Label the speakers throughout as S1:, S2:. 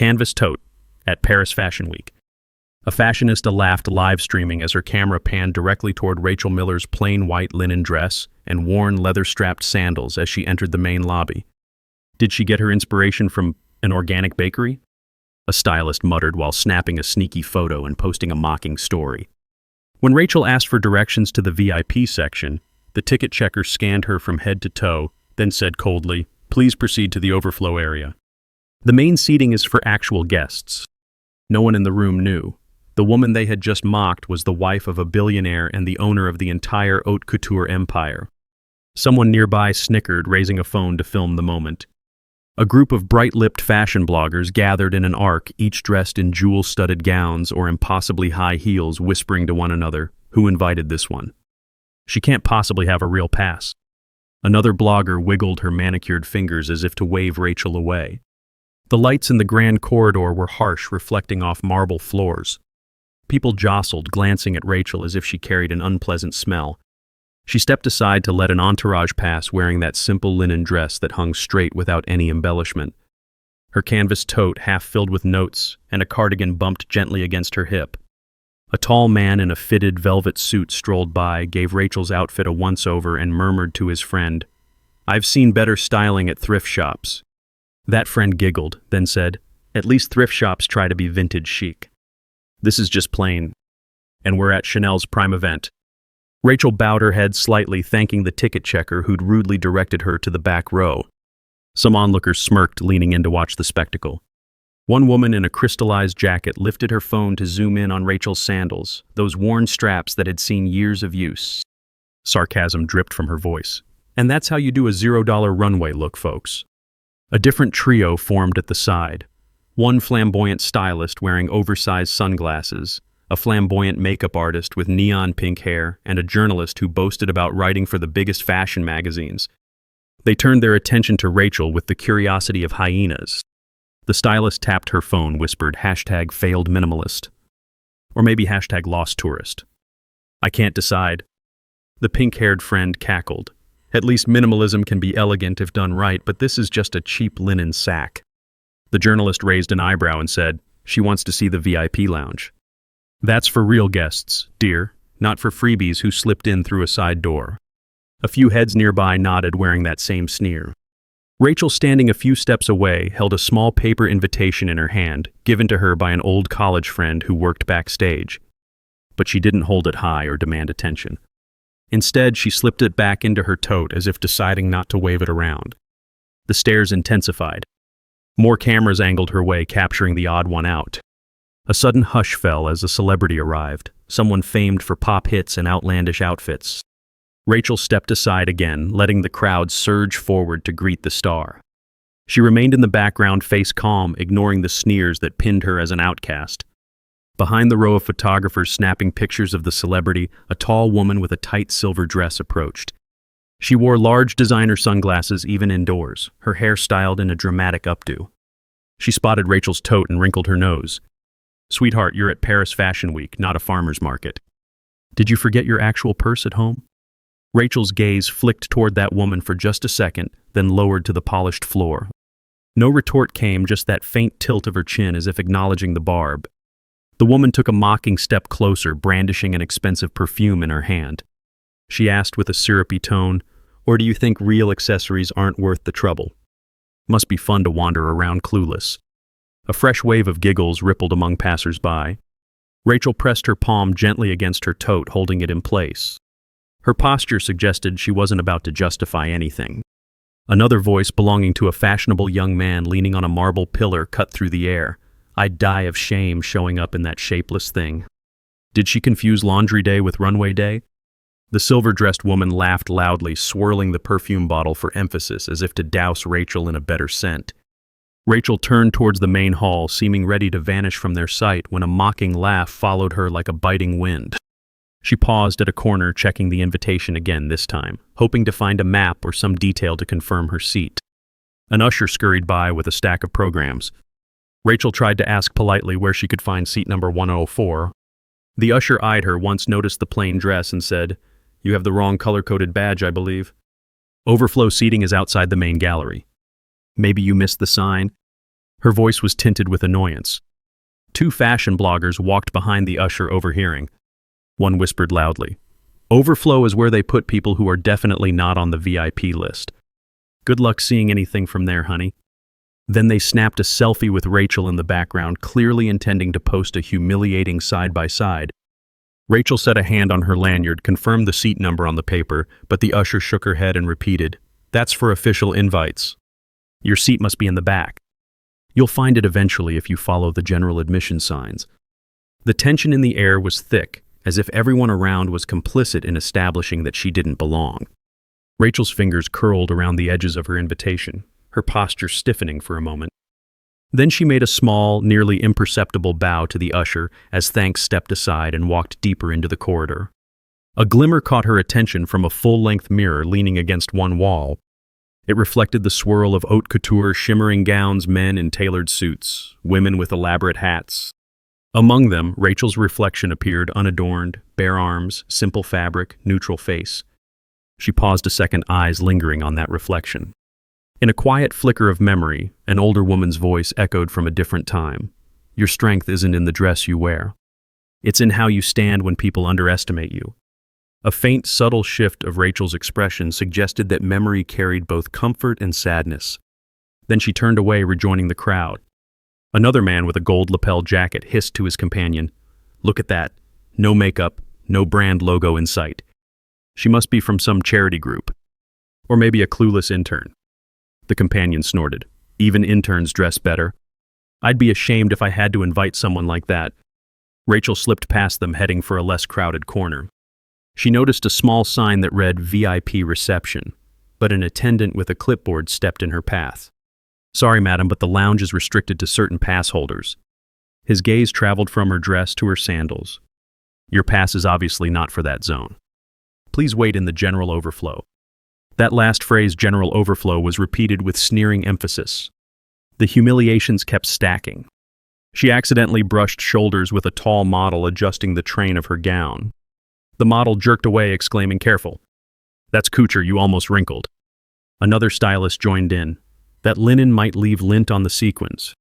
S1: canvas tote at Paris Fashion Week. A fashionista laughed live streaming as her camera panned directly toward Rachel Miller's plain white linen dress and worn leather-strapped sandals as she entered the main lobby. Did she get her inspiration from an organic bakery? A stylist muttered while snapping a sneaky photo and posting a mocking story. When Rachel asked for directions to the VIP section, the ticket checker scanned her from head to toe, then said coldly, "Please proceed to the overflow area." The main seating is for actual guests. No one in the room knew. The woman they had just mocked was the wife of a billionaire and the owner of the entire haute couture empire. Someone nearby snickered, raising a phone to film the moment. A group of bright-lipped fashion bloggers gathered in an arc, each dressed in jewel-studded gowns or impossibly high heels, whispering to one another, "Who invited this one? She can't possibly have a real pass." Another blogger wiggled her manicured fingers as if to wave Rachel away. The lights in the grand corridor were harsh, reflecting off marble floors. People jostled, glancing at Rachel as if she carried an unpleasant smell. She stepped aside to let an entourage pass wearing that simple linen dress that hung straight without any embellishment. Her canvas tote, half filled with notes, and a cardigan bumped gently against her hip. A tall man in a fitted velvet suit strolled by, gave Rachel's outfit a once-over, and murmured to his friend, "I've seen better styling at thrift shops." That friend giggled, then said, "At least thrift shops try to be vintage chic. This is just plain. And we're at Chanel's prime event." Rachel bowed her head slightly, thanking the ticket checker who'd rudely directed her to the back row. Some onlookers smirked, leaning in to watch the spectacle. One woman in a crystallized jacket lifted her phone to zoom in on Rachel's sandals, those worn straps that had seen years of use. Sarcasm dripped from her voice. "And that's how you do a $0 runway look, folks." A different trio formed at the side. One flamboyant stylist wearing oversized sunglasses, a flamboyant makeup artist with neon pink hair, and a journalist who boasted about writing for the biggest fashion magazines. They turned their attention to Rachel with the curiosity of hyenas. The stylist tapped her phone, whispered, "#failed minimalist." Or maybe #lost tourist. "I can't decide." The pink-haired friend cackled. "At least minimalism can be elegant if done right, but this is just a cheap linen sack." The journalist raised an eyebrow and said, "She wants to see the VIP lounge." "That's for real guests, dear, not for freebies who slipped in through a side door." A few heads nearby nodded, wearing that same sneer. Rachel, standing a few steps away, held a small paper invitation in her hand, given to her by an old college friend who worked backstage. But she didn't hold it high or demand attention. Instead, she slipped it back into her tote as if deciding not to wave it around. The stares intensified. More cameras angled her way, capturing the odd one out. A sudden hush fell as a celebrity arrived, someone famed for pop hits and outlandish outfits. Rachel stepped aside again, letting the crowd surge forward to greet the star. She remained in the background, face calm, ignoring the sneers that pinned her as an outcast. Behind the row of photographers snapping pictures of the celebrity, a tall woman with a tight silver dress approached. She wore large designer sunglasses even indoors, her hair styled in a dramatic updo. She spotted Rachel's tote and wrinkled her nose. "Sweetheart, you're at Paris Fashion Week, not a farmer's market. Did you forget your actual purse at home?" Rachel's gaze flicked toward that woman for just a second, then lowered to the polished floor. No retort came, just that faint tilt of her chin as if acknowledging the barb. The woman took a mocking step closer, brandishing an expensive perfume in her hand. She asked with a syrupy tone, "Or do you think real accessories aren't worth the trouble? Must be fun to wander around clueless." A fresh wave of giggles rippled among passers-by. Rachel pressed her palm gently against her tote, holding it in place. Her posture suggested she wasn't about to justify anything. Another voice, belonging to a fashionable young man leaning on a marble pillar, cut through the air. "I'd die of shame showing up in that shapeless thing." Did she confuse laundry day with runway day? The silver-dressed woman laughed loudly, swirling the perfume bottle for emphasis as if to douse Rachel in a better scent. Rachel turned towards the main hall, seeming ready to vanish from their sight when a mocking laugh followed her like a biting wind. She paused at a corner, checking the invitation again this time, hoping to find a map or some detail to confirm her seat. An usher scurried by with a stack of programs. Rachel tried to ask politely where she could find seat number 104. The usher eyed her, once noticed the plain dress, and said, "You have the wrong color-coded badge, I believe. Overflow seating is outside the main gallery." "Maybe you missed the sign?" Her voice was tinted with annoyance. Two fashion bloggers walked behind the usher, overhearing. One whispered loudly, "Overflow is where they put people who are definitely not on the VIP list. Good luck seeing anything from there, honey." Then they snapped a selfie with Rachel in the background, clearly intending to post a humiliating side-by-side. Rachel set a hand on her lanyard, confirmed the seat number on the paper, but the usher shook her head and repeated, "That's for official invites. Your seat must be in the back. You'll find it eventually if you follow the general admission signs." The tension in the air was thick, as if everyone around was complicit in establishing that she didn't belong. Rachel's fingers curled around the edges of her invitation, her posture stiffening for a moment. Then she made a small, nearly imperceptible bow to the usher as thanks stepped aside and walked deeper into the corridor. A glimmer caught her attention from a full-length mirror leaning against one wall. It reflected the swirl of haute couture shimmering gowns, men in tailored suits, women with elaborate hats. Among them, Rachel's reflection appeared unadorned, bare arms, simple fabric, neutral face. She paused a second, eyes lingering on that reflection. In a quiet flicker of memory, an older woman's voice echoed from a different time. "Your strength isn't in the dress you wear. It's in how you stand when people underestimate you." A faint, subtle shift of Rachel's expression suggested that memory carried both comfort and sadness. Then she turned away, rejoining the crowd. Another man with a gold lapel jacket hissed to his companion, "Look at that. No makeup, no brand logo in sight. She must be from some charity group. Or maybe a clueless intern." The companion snorted. "Even interns dress better. I'd be ashamed if I had to invite someone like that." Rachel slipped past them, heading for a less crowded corner. She noticed a small sign that read VIP reception, but an attendant with a clipboard stepped in her path. "Sorry, madam, but the lounge is restricted to certain pass holders." His gaze traveled from her dress to her sandals. "Your pass is obviously not for that zone. Please wait in the general overflow." That last phrase, general overflow, was repeated with sneering emphasis. The humiliations kept stacking. She accidentally brushed shoulders with a tall model adjusting the train of her gown. The model jerked away, exclaiming, "Careful. That's couture you almost wrinkled." Another stylist joined in. "That linen might leave lint on the sequins.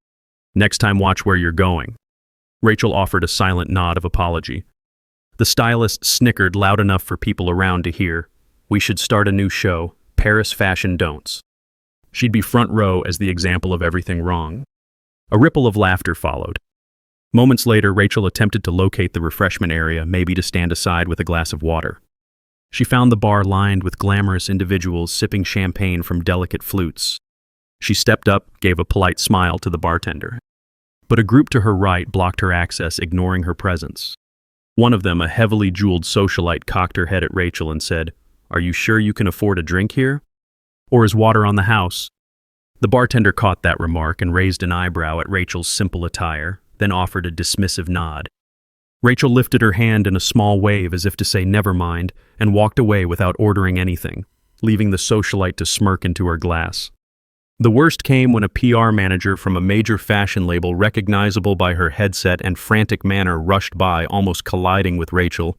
S1: Next time watch where you're going." Rachel offered a silent nod of apology. The stylist snickered loud enough for people around to hear. "We should start a new show, Paris Fashion Don'ts." She'd be front row as the example of everything wrong. A ripple of laughter followed. Moments later, Rachel attempted to locate the refreshment area, maybe to stand aside with a glass of water. She found the bar lined with glamorous individuals sipping champagne from delicate flutes. She stepped up, gave a polite smile to the bartender. But a group to her right blocked her access, ignoring her presence. One of them, a heavily jeweled socialite, cocked her head at Rachel and said, "Are you sure you can afford a drink here? Or is water on the house?" The bartender caught that remark and raised an eyebrow at Rachel's simple attire, then offered a dismissive nod. Rachel lifted her hand in a small wave as if to say never mind, and walked away without ordering anything, leaving the socialite to smirk into her glass. The worst came when a PR manager from a major fashion label, recognizable by her headset and frantic manner, rushed by, almost colliding with Rachel.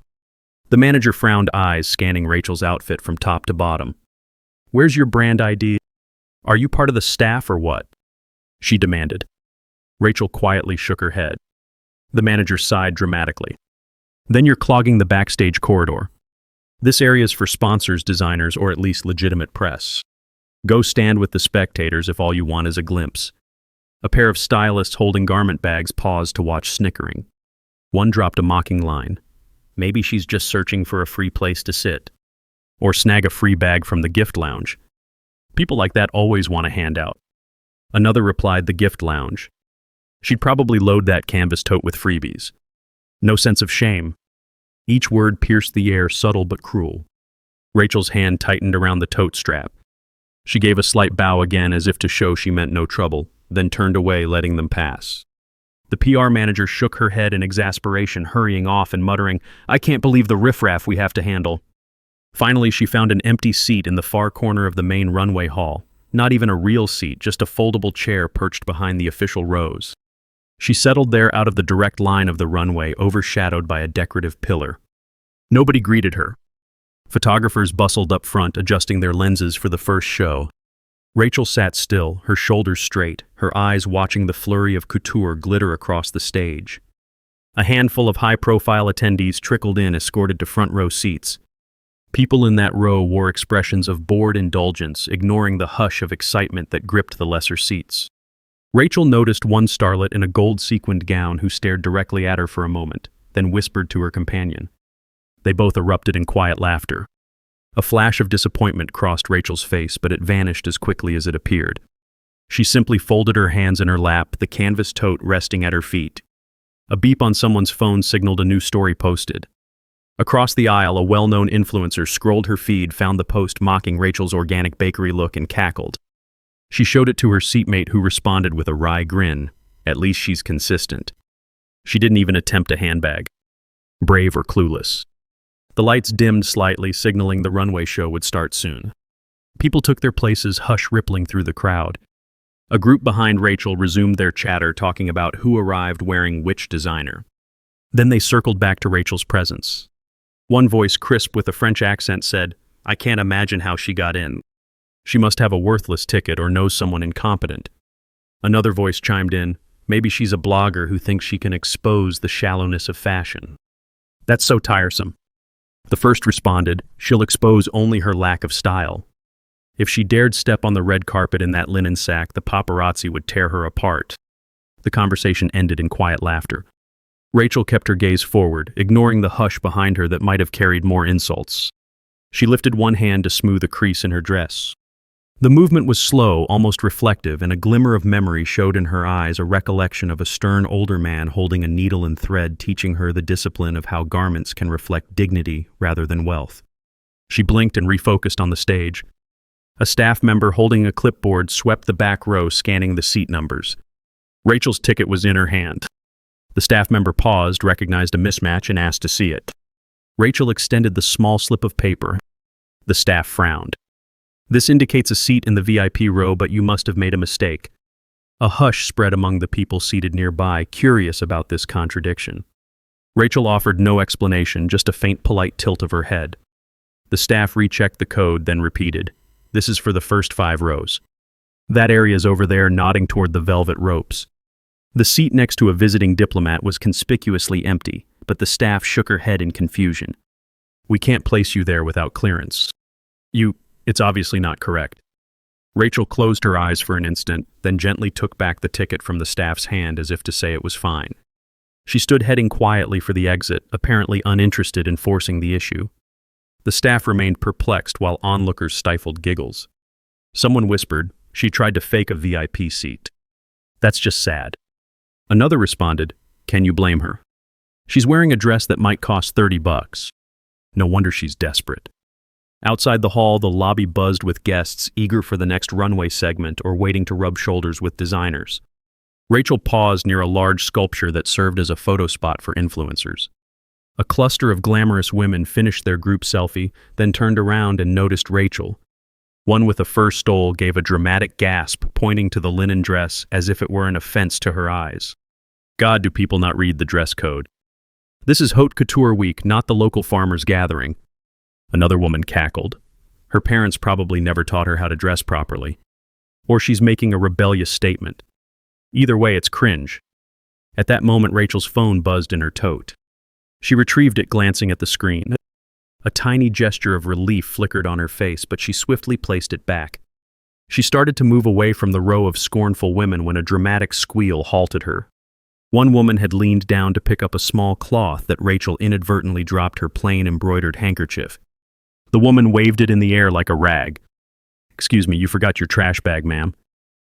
S1: The manager frowned, eyes scanning Rachel's outfit from top to bottom. "Where's your brand ID? Are you part of the staff or what?" she demanded. Rachel quietly shook her head. The manager sighed dramatically. "Then you're clogging the backstage corridor. This area is for sponsors, designers, or at least legitimate press. Go stand with the spectators if all you want is a glimpse." A pair of stylists holding garment bags paused to watch, snickering. One dropped a mocking line. "Maybe she's just searching for a free place to sit. Or snag a free bag from the gift lounge. People like that always want a handout." Another replied, "The gift lounge. She'd probably load that canvas tote with freebies. No sense of shame." Each word pierced the air, subtle but cruel. Rachel's hand tightened around the tote strap. She gave a slight bow again as if to show she meant no trouble, then turned away, letting them pass. The PR manager shook her head in exasperation, hurrying off and muttering, "I can't believe the riffraff we have to handle." Finally, she found an empty seat in the far corner of the main runway hall. Not even a real seat, just a foldable chair perched behind the official rows. She settled there out of the direct line of the runway, overshadowed by a decorative pillar. Nobody greeted her. Photographers bustled up front, adjusting their lenses for the first show. Rachel sat still, her shoulders straight, her eyes watching the flurry of couture glitter across the stage. A handful of high-profile attendees trickled in, escorted to front-row seats. People in that row wore expressions of bored indulgence, ignoring the hush of excitement that gripped the lesser seats. Rachel noticed one starlet in a gold-sequined gown who stared directly at her for a moment, then whispered to her companion. They both erupted in quiet laughter. A flash of disappointment crossed Rachel's face, but it vanished as quickly as it appeared. She simply folded her hands in her lap, the canvas tote resting at her feet. A beep on someone's phone signaled a new story posted. Across the aisle, a well-known influencer scrolled her feed, found the post mocking Rachel's organic bakery look, and cackled. She showed it to her seatmate, who responded with a wry grin. At least she's consistent. She didn't even attempt a handbag. Brave or clueless. The lights dimmed slightly, signaling the runway show would start soon. People took their places, hush rippling through the crowd. A group behind Rachel resumed their chatter, talking about who arrived wearing which designer. Then they circled back to Rachel's presence. One voice, crisp with a French accent, said, "I can't imagine how she got in. She must have a worthless ticket or knows someone incompetent." Another voice chimed in, "Maybe she's a blogger who thinks she can expose the shallowness of fashion. That's so tiresome." The first responded, "She'll expose only her lack of style. If she dared step on the red carpet in that linen sack, the paparazzi would tear her apart." The conversation ended in quiet laughter. Rachel kept her gaze forward, ignoring the hush behind her that might have carried more insults. She lifted one hand to smooth a crease in her dress. The movement was slow, almost reflective, and a glimmer of memory showed in her eyes, a recollection of a stern older man holding a needle and thread, teaching her the discipline of how garments can reflect dignity rather than wealth. She blinked and refocused on the stage. A staff member holding a clipboard swept the back row, scanning the seat numbers. Rachel's ticket was in her hand. The staff member paused, recognized a mismatch, and asked to see it. Rachel extended the small slip of paper. The staff frowned. "This indicates a seat in the VIP row, but you must have made a mistake." A hush spread among the people seated nearby, curious about this contradiction. Rachel offered no explanation, just a faint polite tilt of her head. The staff rechecked the code, then repeated, "This is for the first 5 rows. That area's over there," nodding toward the velvet ropes. The seat next to a visiting diplomat was conspicuously empty, but the staff shook her head in confusion. "We can't place you there without clearance. It's obviously not correct." Rachel closed her eyes for an instant, then gently took back the ticket from the staff's hand as if to say it was fine. She stood heading quietly for the exit, apparently uninterested in forcing the issue. The staff remained perplexed while onlookers stifled giggles. Someone whispered, "She tried to fake a VIP seat. That's just sad." Another responded, "Can you blame her? She's wearing a dress that might cost $30. No wonder she's desperate." Outside the hall, the lobby buzzed with guests eager for the next runway segment or waiting to rub shoulders with designers. Rachel paused near a large sculpture that served as a photo spot for influencers. A cluster of glamorous women finished their group selfie, then turned around and noticed Rachel. One with a fur stole gave a dramatic gasp, pointing to the linen dress as if it were an offense to her eyes. God, do people not read the dress code? This is haute couture week, not the local farmers' gathering. Another woman cackled. Her parents probably never taught her how to dress properly. Or she's making a rebellious statement. Either way, it's cringe. At that moment, Rachel's phone buzzed in her tote. She retrieved it, glancing at the screen. A tiny gesture of relief flickered on her face, but she swiftly placed it back. She started to move away from the row of scornful women when a dramatic squeal halted her. One woman had leaned down to pick up a small cloth that Rachel inadvertently dropped her plain embroidered handkerchief. The woman waved it in the air like a rag. "Excuse me, you forgot your trash bag, ma'am."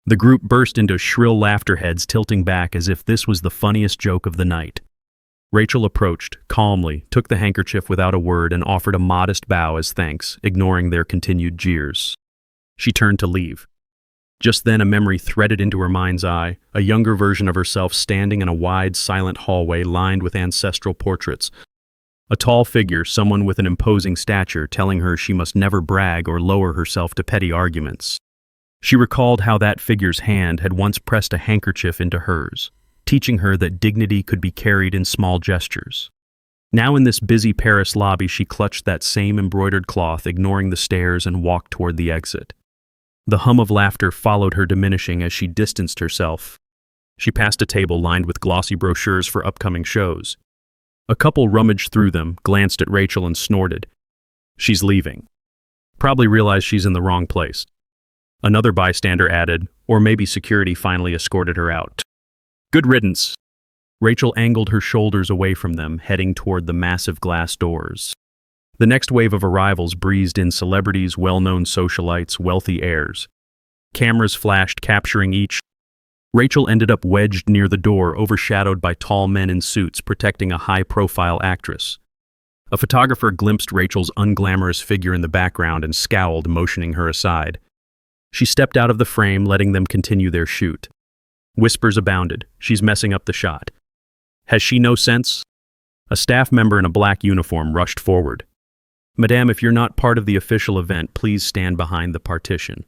S1: The group burst into shrill laughter, heads tilting back as if this was the funniest joke of the night. Rachel approached, calmly, took the handkerchief without a word, and offered a modest bow as thanks, ignoring their continued jeers. She turned to leave. Just then a memory threaded into her mind's eye, a younger version of herself standing in a wide, silent hallway lined with ancestral portraits. A tall figure, someone with an imposing stature, telling her she must never brag or lower herself to petty arguments. She recalled how that figure's hand had once pressed a handkerchief into hers, teaching her that dignity could be carried in small gestures. Now in this busy Paris lobby, she clutched that same embroidered cloth, ignoring the stares, and walked toward the exit. The hum of laughter followed her, diminishing as she distanced herself. She passed a table lined with glossy brochures for upcoming shows. A couple rummaged through them, glanced at Rachel and snorted. She's leaving. Probably realized she's in the wrong place. Another bystander added, or maybe security finally escorted her out. Good riddance. Rachel angled her shoulders away from them, heading toward the massive glass doors. The next wave of arrivals breezed in: celebrities, well-known socialites, wealthy heirs. Cameras flashed, capturing each. Rachel ended up wedged near the door, overshadowed by tall men in suits protecting a high-profile actress. A photographer glimpsed Rachel's unglamorous figure in the background and scowled, motioning her aside. She stepped out of the frame, letting them continue their shoot. Whispers abounded. She's messing up the shot. Has she no sense? A staff member in a black uniform rushed forward. Madame, if you're not part of the official event, please stand behind the partition.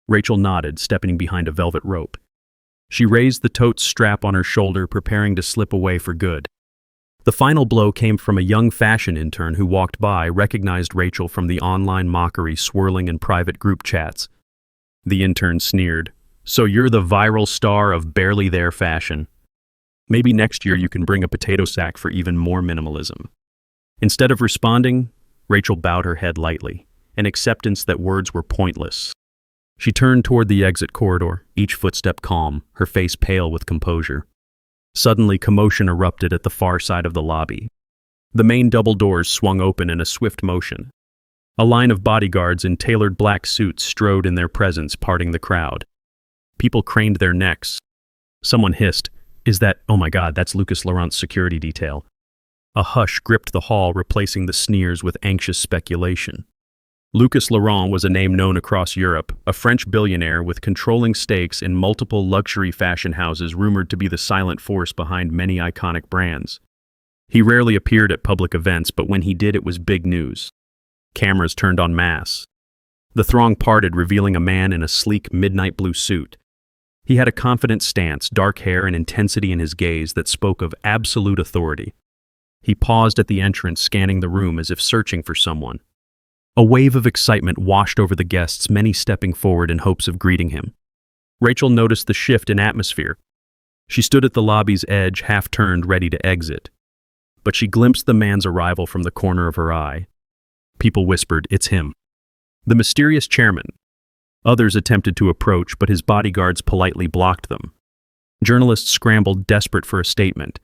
S1: Rachel nodded, stepping behind a velvet rope. She raised the tote strap on her shoulder, preparing to slip away for good. The final blow came from a young fashion intern who walked by, recognized Rachel from the online mockery swirling in private group chats. The intern sneered. So you're the viral star of Barely There fashion. Maybe next year you can bring a potato sack for even more minimalism. Instead of responding, Rachel bowed her head lightly, an acceptance that words were pointless. She turned toward the exit corridor, each footstep calm, her face pale with composure. Suddenly, commotion erupted at the far side of the lobby. The main double doors swung open in a swift motion. A line of bodyguards in tailored black suits strode in their presence, parting the crowd. People craned their necks. Someone hissed, oh my God, that's Lucas Laurent's security detail. A hush gripped the hall, replacing the sneers with anxious speculation. Lucas Laurent was a name known across Europe, a French billionaire with controlling stakes in multiple luxury fashion houses, rumored to be the silent force behind many iconic brands. He rarely appeared at public events, but when he did, it was big news. Cameras turned en masse. The throng parted, revealing a man in a sleek midnight blue suit. He had a confident stance, dark hair, and intensity in his gaze that spoke of absolute authority. He paused at the entrance, scanning the room as if searching for someone. A wave of excitement washed over the guests, many stepping forward in hopes of greeting him. Rachel noticed the shift in atmosphere. She stood at the lobby's edge, half-turned, ready to exit. But she glimpsed the man's arrival from the corner of her eye. People whispered, "It's him." The mysterious chairman. Others attempted to approach, but his bodyguards politely blocked them. Journalists scrambled, desperate for a statement.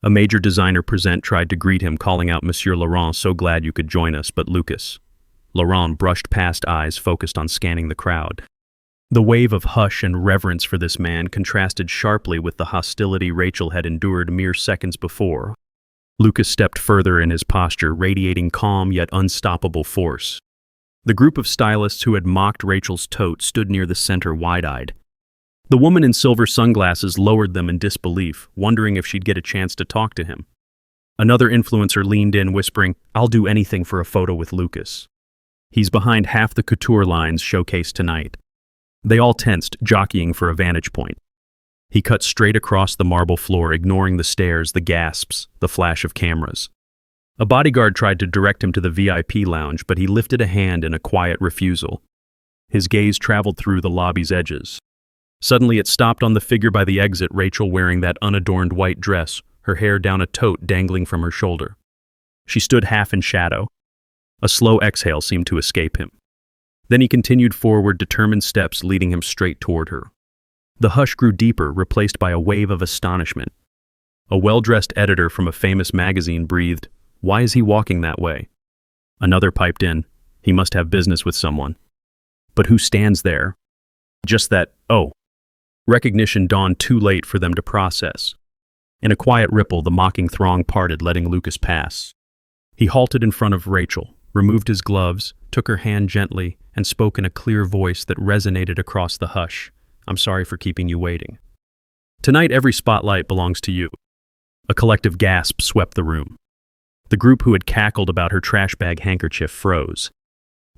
S1: A major designer present tried to greet him, calling out, "Monsieur Laurent, so glad you could join us," but Lucas. Laurent brushed past, eyes focused on scanning the crowd. The wave of hush and reverence for this man contrasted sharply with the hostility Rachel had endured mere seconds before. Lucas stepped further in his posture, radiating calm yet unstoppable force. The group of stylists who had mocked Rachel's tote stood near the center, wide-eyed. The woman in silver sunglasses lowered them in disbelief, wondering if she'd get a chance to talk to him. Another influencer leaned in, whispering, "I'll do anything for a photo with Lucas. He's behind half the couture lines showcased tonight." They all tensed, jockeying for a vantage point. He cut straight across the marble floor, ignoring the stares, the gasps, the flash of cameras. A bodyguard tried to direct him to the VIP lounge, but he lifted a hand in a quiet refusal. His gaze traveled through the lobby's edges. Suddenly it stopped on the figure by the exit, Rachel wearing that unadorned white dress, her hair down a tote dangling from her shoulder. She stood half in shadow. A slow exhale seemed to escape him. Then he continued forward, determined steps leading him straight toward her. The hush grew deeper, replaced by a wave of astonishment. A well-dressed editor from a famous magazine breathed, "Why is he walking that way?" Another piped in, "He must have business with someone." But who stands there? Just that, oh. Recognition dawned too late for them to process. In a quiet ripple, the mocking throng parted, letting Lucas pass. He halted in front of Rachel, removed his gloves, took her hand gently, and spoke in a clear voice that resonated across the hush. "I'm sorry for keeping you waiting. Tonight every spotlight belongs to you." A collective gasp swept the room. The group who had cackled about her trash bag handkerchief froze.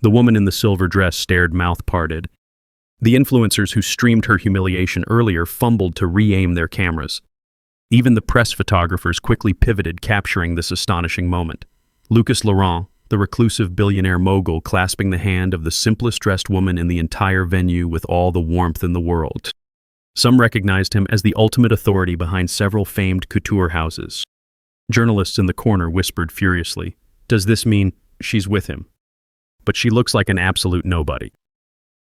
S1: The woman in the silver dress stared, mouth parted. The influencers who streamed her humiliation earlier fumbled to re-aim their cameras. Even the press photographers quickly pivoted, capturing this astonishing moment. Lucas Laurent, the reclusive billionaire mogul clasping the hand of the simplest dressed woman in the entire venue with all the warmth in the world. Some recognized him as the ultimate authority behind several famed couture houses. Journalists in the corner whispered furiously, "Does this mean she's with him?" But she looks like an absolute nobody.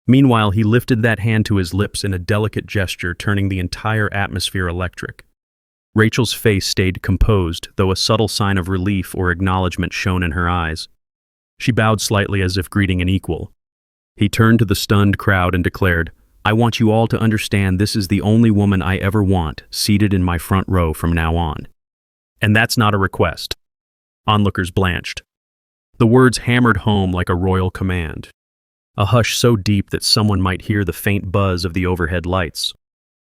S1: Meanwhile, he lifted that hand to his lips in a delicate gesture, turning the entire atmosphere electric. Rachel's face stayed composed, though a subtle sign of relief or acknowledgement shone in her eyes. She bowed slightly as if greeting an equal. He turned to the stunned crowd and declared, "I want you all to understand this is the only woman I ever want, seated in my front row from now on. And that's not a request." Onlookers blanched. The words hammered home like a royal command. A hush so deep that someone might hear the faint buzz of the overhead lights.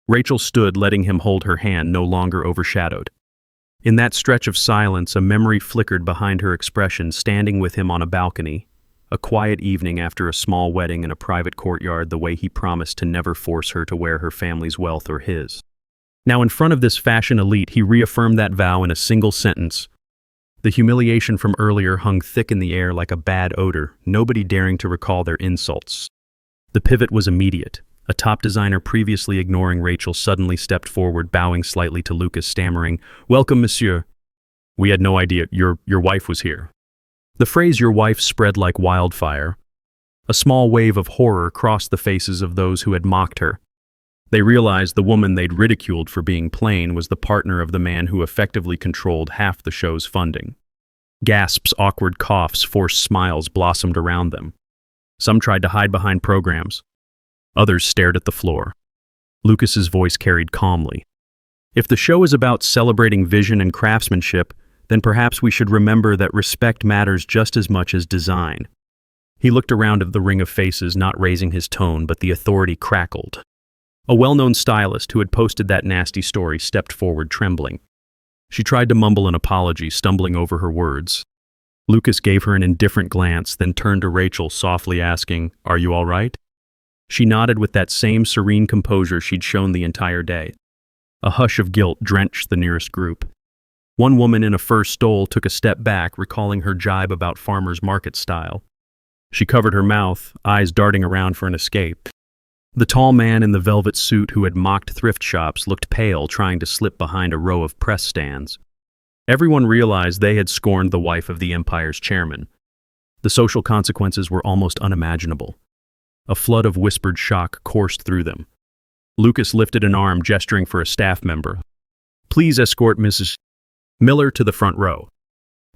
S1: Rachel stood, letting him hold her hand, no longer overshadowed. In that stretch of silence, a memory flickered behind her expression, standing with him on a balcony. A quiet evening after a small wedding in a private courtyard, the way he promised to never force her to wear her family's wealth or his. Now in front of this fashion elite, he reaffirmed that vow in a single sentence. The humiliation from earlier hung thick in the air like a bad odor, nobody daring to recall their insults. The pivot was immediate. A top designer previously ignoring Rachel suddenly stepped forward, bowing slightly to Lucas, stammering, "Welcome, monsieur. We had no idea your wife was here." The phrase "your wife" spread like wildfire. A small wave of horror crossed the faces of those who had mocked her. They realized the woman they'd ridiculed for being plain was the partner of the man who effectively controlled half the show's funding. Gasps, awkward coughs, forced smiles blossomed around them. Some tried to hide behind programs. Others stared at the floor. Lucas's voice carried calmly. "If the show is about celebrating vision and craftsmanship, then perhaps we should remember that respect matters just as much as design." He looked around at the ring of faces, not raising his tone, but the authority crackled. A well-known stylist who had posted that nasty story stepped forward, trembling. She tried to mumble an apology, stumbling over her words. Lucas gave her an indifferent glance, then turned to Rachel, softly asking, "Are you all right?" She nodded with that same serene composure she'd shown the entire day. A hush of guilt drenched the nearest group. One woman in a fur stole took a step back, recalling her jibe about farmers' market style. She covered her mouth, eyes darting around for an escape. The tall man in the velvet suit who had mocked thrift shops looked pale, trying to slip behind a row of press stands. Everyone realized they had scorned the wife of the empire's chairman. The social consequences were almost unimaginable. A flood of whispered shock coursed through them. Lucas lifted an arm, gesturing for a staff member. "Please escort Mrs. Miller to the front row,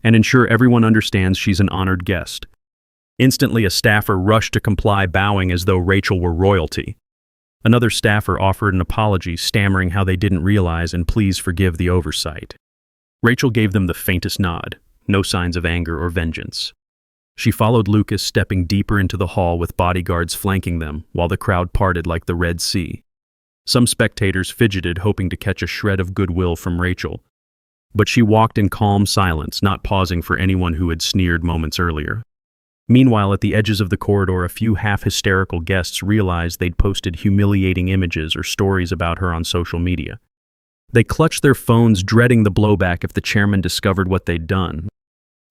S1: and ensure everyone understands she's an honored guest." Instantly, a staffer rushed to comply, bowing as though Rachel were royalty. Another staffer offered an apology, stammering how they didn't realize and please forgive the oversight. Rachel gave them the faintest nod, no signs of anger or vengeance. She followed Lucas, stepping deeper into the hall with bodyguards flanking them, while the crowd parted like the Red Sea. Some spectators fidgeted, hoping to catch a shred of goodwill from Rachel. But she walked in calm silence, not pausing for anyone who had sneered moments earlier. Meanwhile, at the edges of the corridor, a few half-hysterical guests realized they'd posted humiliating images or stories about her on social media. They clutched their phones, dreading the blowback if the chairman discovered what they'd done.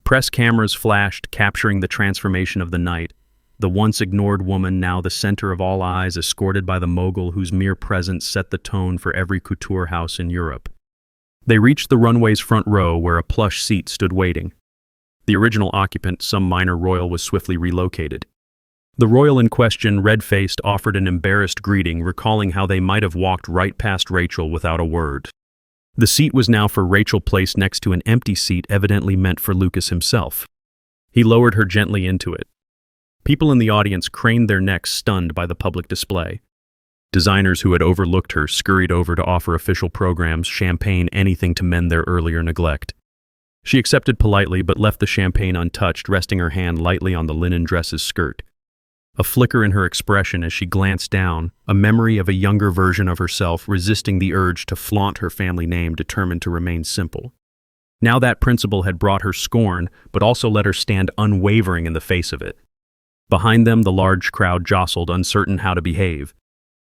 S1: Press cameras flashed, capturing the transformation of the night. The once ignored woman, now the center of all eyes, escorted by the mogul whose mere presence set the tone for every couture house in Europe. They reached the runway's front row, where a plush seat stood waiting. The original occupant, some minor royal, was swiftly relocated. The royal in question, red-faced, offered an embarrassed greeting, recalling how they might have walked right past Rachel without a word. The seat was now for Rachel, placed next to an empty seat evidently meant for Lucas himself. He lowered her gently into it. People in the audience craned their necks, stunned by the public display. Designers who had overlooked her scurried over to offer official programs, champagne, anything to mend their earlier neglect. She accepted politely, but left the champagne untouched, resting her hand lightly on the linen dress's skirt. A flicker in her expression as she glanced down, a memory of a younger version of herself resisting the urge to flaunt her family name, determined to remain simple. Now that principle had brought her scorn, but also let her stand unwavering in the face of it. Behind them, the large crowd jostled, uncertain how to behave.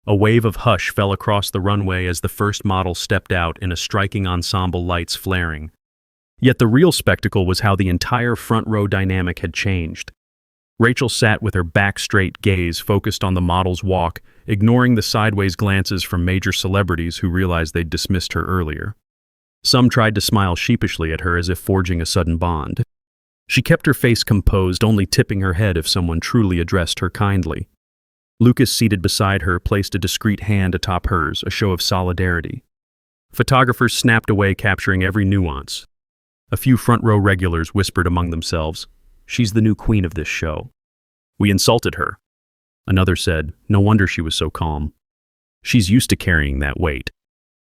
S1: A wave of hush fell across the runway as the first model stepped out, in a striking ensemble, lights flaring. Yet the real spectacle was how the entire front row dynamic had changed. Rachel sat with her back straight, gaze focused on the model's walk, ignoring the sideways glances from major celebrities who realized they'd dismissed her earlier. Some tried to smile sheepishly at her as if forging a sudden bond. She kept her face composed, only tipping her head if someone truly addressed her kindly. Lucas, seated beside her, placed a discreet hand atop hers, a show of solidarity. Photographers snapped away, capturing every nuance. A few front-row regulars whispered among themselves, "She's the new queen of this show. We insulted her." Another said, "No wonder she was so calm. She's used to carrying that weight."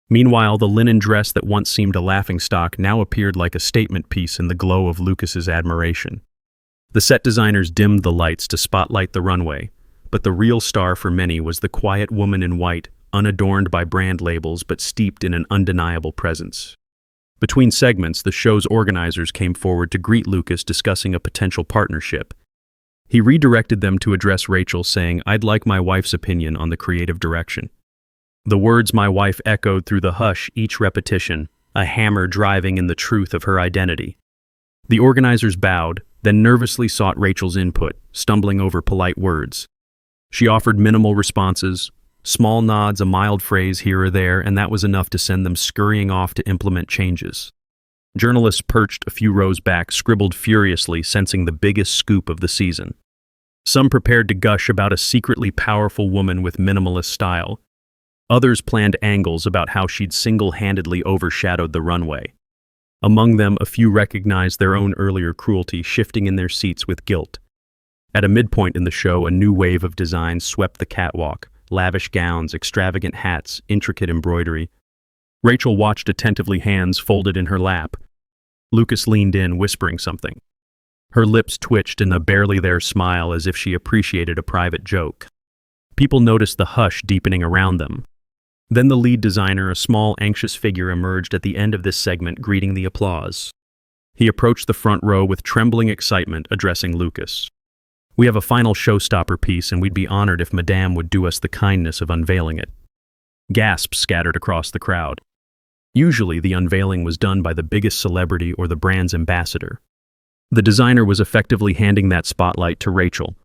S1: Meanwhile, the linen dress that once seemed a laughingstock now appeared like a statement piece in the glow of Lucas's admiration. The set designers dimmed the lights to spotlight the runway, but the real star for many was the quiet woman in white, unadorned by brand labels but steeped in an undeniable presence. Between segments, the show's organizers came forward to greet Lucas, discussing a potential partnership. He redirected them to address Rachel, saying, "I'd like my wife's opinion on the creative direction." The words "my wife" echoed through the hush, each repetition, a hammer driving in the truth of her identity. The organizers bowed, then nervously sought Rachel's input, stumbling over polite words. She offered minimal responses, small nods, a mild phrase here or there, and that was enough to send them scurrying off to implement changes. Journalists perched a few rows back scribbled furiously, sensing the biggest scoop of the season. Some prepared to gush about a secretly powerful woman with minimalist style. Others planned angles about how she'd single-handedly overshadowed the runway. Among them, a few recognized their own earlier cruelty, shifting in their seats with guilt. At a midpoint in the show, a new wave of designs swept the catwalk. Lavish gowns, extravagant hats, intricate embroidery. Rachel watched attentively, hands folded in her lap. Lucas leaned in, whispering something. Her lips twitched in a barely-there smile, as if she appreciated a private joke. People noticed the hush deepening around them. Then the lead designer, a small, anxious figure, emerged at the end of this segment, greeting the applause. He approached the front row with trembling excitement, addressing Lucas. "We have a final showstopper piece, and we'd be honored if Madame would do us the kindness of unveiling it." Gasps scattered across the crowd. Usually, the unveiling was done by the biggest celebrity or the brand's ambassador. The designer was effectively handing that spotlight to Rachel.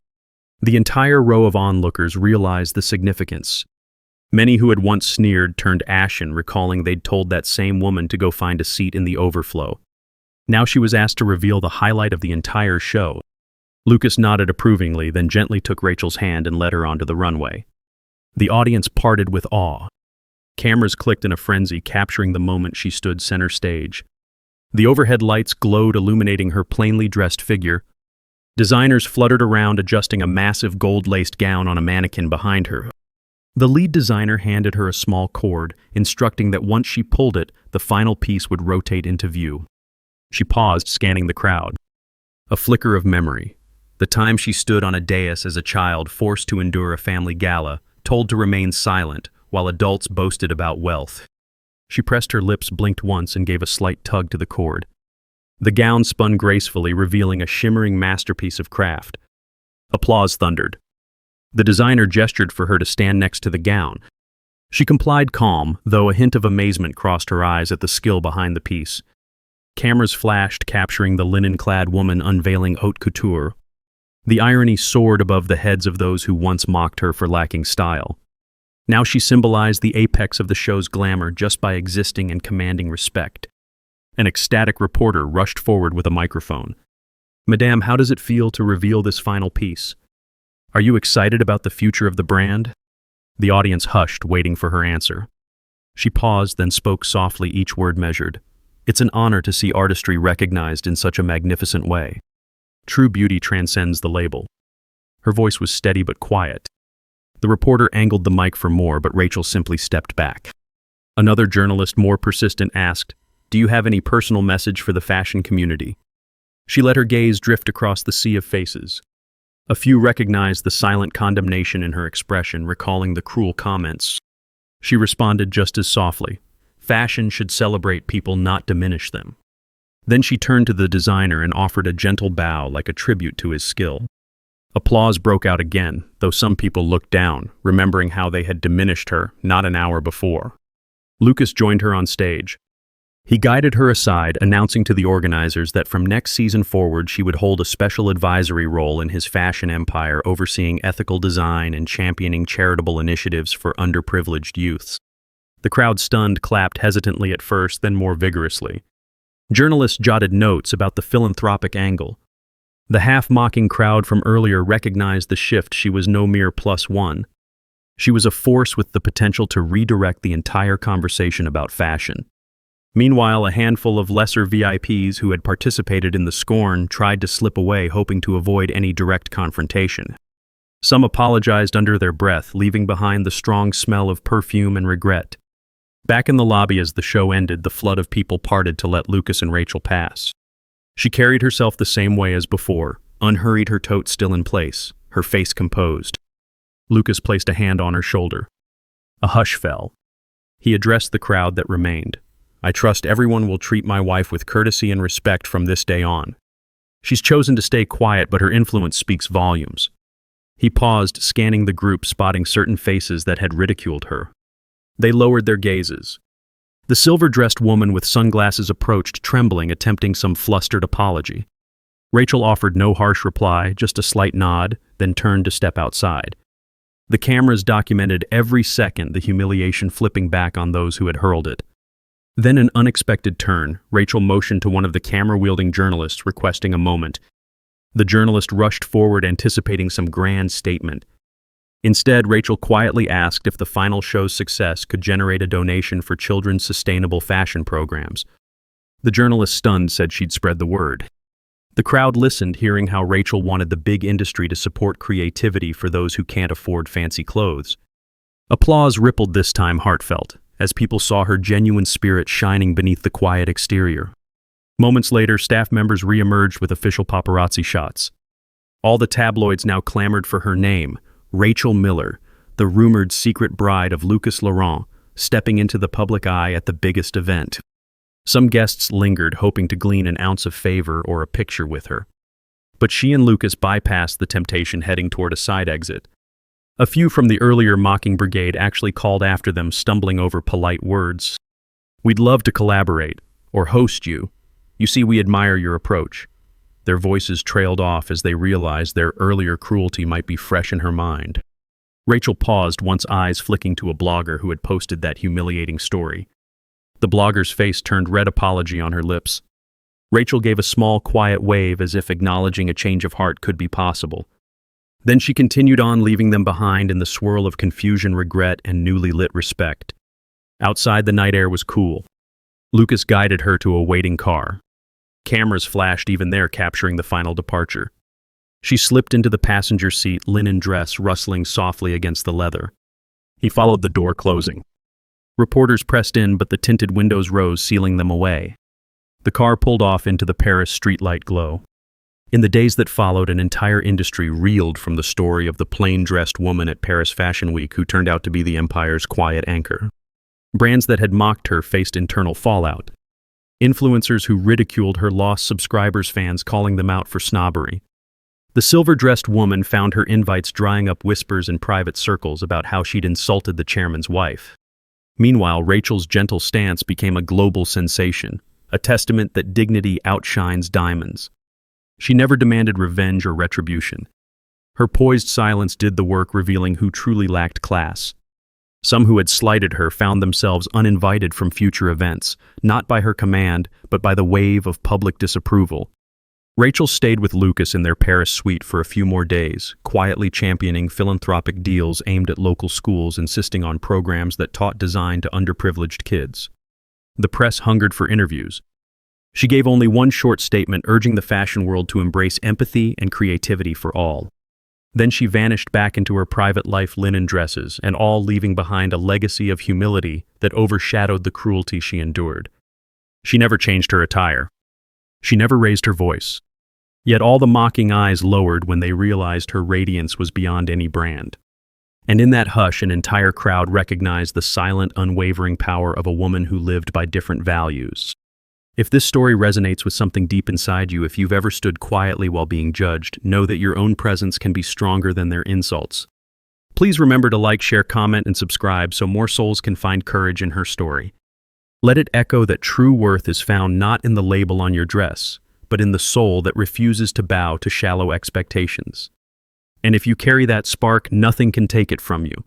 S1: The entire row of onlookers realized the significance. Many who had once sneered turned ashen, recalling they'd told that same woman to go find a seat in the overflow. Now she was asked to reveal the highlight of the entire show. Lucas nodded approvingly, then gently took Rachel's hand and led her onto the runway. The audience parted with awe. Cameras clicked in a frenzy, capturing the moment she stood center stage. The overhead lights glowed, illuminating her plainly dressed figure. Designers fluttered around, adjusting a massive gold-laced gown on a mannequin behind her. The lead designer handed her a small cord, instructing that once she pulled it, the final piece would rotate into view. She paused, scanning the crowd. A flicker of memory. The time she stood on a dais as a child, forced to endure a family gala, told to remain silent, while adults boasted about wealth. She pressed her lips, blinked once, and gave a slight tug to the cord. The gown spun gracefully, revealing a shimmering masterpiece of craft. Applause thundered. The designer gestured for her to stand next to the gown. She complied, calm, though a hint of amazement crossed her eyes at the skill behind the piece. Cameras flashed, capturing the linen-clad woman unveiling haute couture. The irony soared above the heads of those who once mocked her for lacking style. Now she symbolized the apex of the show's glamour just by existing and commanding respect. An ecstatic reporter rushed forward with a microphone. "Madame, how does it feel to reveal this final piece? Are you excited about the future of the brand?" The audience hushed, waiting for her answer. She paused, then spoke softly, each word measured. "It's an honor to see artistry recognized in such a magnificent way. True beauty transcends the label." Her voice was steady but quiet. The reporter angled the mic for more, but Rachel simply stepped back. Another journalist, more persistent, asked, "Do you have any personal message for the fashion community?" She let her gaze drift across the sea of faces. A few recognized the silent condemnation in her expression, recalling the cruel comments. She responded just as softly, "Fashion should celebrate people, not diminish them." Then she turned to the designer and offered a gentle bow, like a tribute to his skill. Applause broke out again, though some people looked down, remembering how they had diminished her not an hour before. Lucas joined her on stage. He guided her aside, announcing to the organizers that from next season forward she would hold a special advisory role in his fashion empire, overseeing ethical design and championing charitable initiatives for underprivileged youths. The crowd, stunned, clapped hesitantly at first, then more vigorously. Journalists jotted notes about the philanthropic angle. The half-mocking crowd from earlier recognized the shift. She was no mere plus one. She was a force with the potential to redirect the entire conversation about fashion. Meanwhile, a handful of lesser VIPs who had participated in the scorn tried to slip away, hoping to avoid any direct confrontation. Some apologized under their breath, leaving behind the strong smell of perfume and regret. Back in the lobby as the show ended, the flood of people parted to let Lucas and Rachel pass. She carried herself the same way as before, unhurried, her tote still in place, her face composed. Lucas placed a hand on her shoulder. A hush fell. He addressed the crowd that remained. "I trust everyone will treat my wife with courtesy and respect from this day on. She's chosen to stay quiet, but her influence speaks volumes." He paused, scanning the group, spotting certain faces that had ridiculed her. They lowered their gazes. The silver-dressed woman with sunglasses approached, trembling, attempting some flustered apology. Rachel offered no harsh reply, just a slight nod, then turned to step outside. The cameras documented every second, the humiliation flipping back on those who had hurled it. Then an unexpected turn. Rachel motioned to one of the camera-wielding journalists, requesting a moment. The journalist rushed forward, anticipating some grand statement. Instead, Rachel quietly asked if the final show's success could generate a donation for children's sustainable fashion programs. The journalist, stunned, said she'd spread the word. The crowd listened, hearing how Rachel wanted the big industry to support creativity for those who can't afford fancy clothes. Applause rippled, this time heartfelt, as people saw her genuine spirit shining beneath the quiet exterior. Moments later, staff members re-emerged with official paparazzi shots. All the tabloids now clamored for her name, Rachel Miller, the rumored secret bride of Lucas Laurent, stepping into the public eye at the biggest event. Some guests lingered, hoping to glean an ounce of favor or a picture with her. But she and Lucas bypassed the temptation, heading toward a side exit. A few from the earlier mocking brigade actually called after them, stumbling over polite words. "We'd love to collaborate, or host you. You see, we admire your approach." Their voices trailed off as they realized their earlier cruelty might be fresh in her mind. Rachel paused, once eyes flicking to a blogger who had posted that humiliating story. The blogger's face turned red, apology on her lips. Rachel gave a small, quiet wave as if acknowledging a change of heart could be possible. Then she continued on, leaving them behind in the swirl of confusion, regret, and newly lit respect. Outside, the night air was cool. Lucas guided her to a waiting car. Cameras flashed, even there, capturing the final departure. She slipped into the passenger seat, linen dress rustling softly against the leather. He followed, the door closing. Reporters pressed in, but the tinted windows rose, sealing them away. The car pulled off into the Paris streetlight glow. In the days that followed, an entire industry reeled from the story of the plain-dressed woman at Paris Fashion Week who turned out to be the empire's quiet anchor. Brands that had mocked her faced internal fallout. Influencers who ridiculed her lost subscribers, fans calling them out for snobbery. The silver-dressed woman found her invites drying up, whispers in private circles about how she'd insulted the chairman's wife. Meanwhile, Rachel's gentle stance became a global sensation, a testament that dignity outshines diamonds. She never demanded revenge or retribution. Her poised silence did the work, revealing who truly lacked class. Some who had slighted her found themselves uninvited from future events, not by her command, but by the wave of public disapproval. Rachel stayed with Lucas in their Paris suite for a few more days, quietly championing philanthropic deals aimed at local schools, insisting on programs that taught design to underprivileged kids. The press hungered for interviews. She gave only one short statement, urging the fashion world to embrace empathy and creativity for all. Then she vanished back into her private life, linen dresses, and all leaving behind a legacy of humility that overshadowed the cruelty she endured. She never changed her attire. She never raised her voice. Yet all the mocking eyes lowered when they realized her radiance was beyond any brand. And in that hush, an entire crowd recognized the silent, unwavering power of a woman who lived by different values. If this story resonates with something deep inside you, if you've ever stood quietly while being judged, know that your own presence can be stronger than their insults. Please remember to like, share, comment, and subscribe so more souls can find courage in her story. Let it echo that true worth is found not in the label on your dress, but in the soul that refuses to bow to shallow expectations. And if you carry that spark, nothing can take it from you.